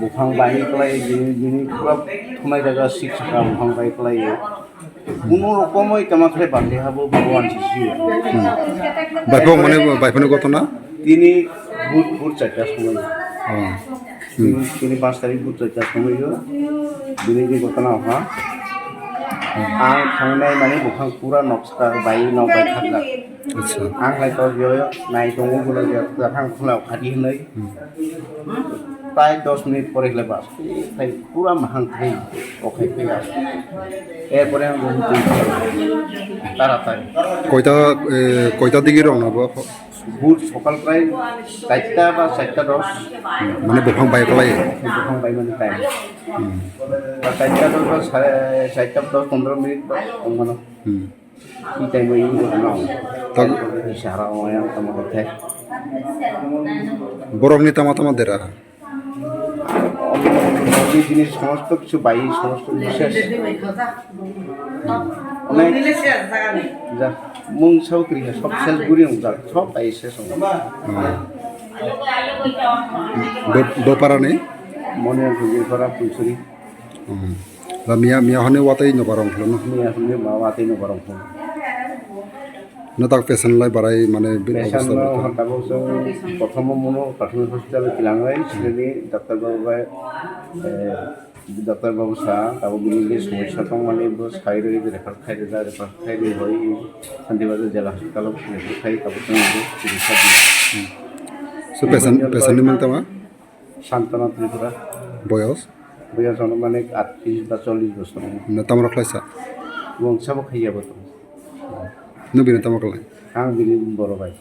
bukhang bai kelai jini klub thumai jaga siksa bukhang bai kelai কোনো রকমই কামাখলে বান্ধে হব ভগবান শিশু বাইফ মানে বাইফনের ঘটনা তিনি ভূত ভূত চারটার সময় তিনি 5 তারিখ ভূত চারটার সময় দিনে যে ঘটনা হওয়া आं थांनाय माने बुखां पूरा नक्सा बाय नबाय थागला अच्छा आं लाइक यो नाय दङ गुलो जाखां खुलाव खाथि होनै प्राय 10 मिनिट परे हले बास फाय पूरा महां थाय ओखाय फैया एरपरे आं बुझै तारातारि কয়টা দিকে রওনা হবো ভোর সকাল প্রায় 4টা বা 4:10 মানে বুখাং বাই কলাই বুখাং বাই মানে টাইম 4:10 বা 4:10-15 মিনিট মানে কি টাইম এই ঘটনা তখন ইশারা হয় আমাদের থেকে বরং নিতা মাতামা দেরা এই জিনিস সমস্ত কিছু বাই সমস্ত বিশেষ যা মুং সাউকরি সব সেল গুরি যা সব বাই শেষ দোপারা নেই মনে গুরি করা পুছুরি মিয়া মিয়া হনে ওয়াতাই নবারং হলো না মিয়া হনে ওয়াতাই নবারং হলো না তাক পেশেন্ট লাই বাড়াই মানে অবস্থা হতাবসং প্রথম মনো প্রাথমিক হসপিটালে কিলাঙাই সেখানে ডাক্তার বাবু সাহ তাবো বিনি সমস্যা দं মানে সাইরে রেফার খাইরে হয় শান্তিবাজার জেলা হাসপাতাল রেফার খাই তাবো চিকিৎসা দিয়ে সো পেশেন্ট নাম তামা শান্তনা ত্রিপুরা বয়স মানে 38 বা 40 বছর না তামরা খাইছা বংশাবো খাইয়াবো তো নবীন তামা কলাই आं बिनि बर' बाय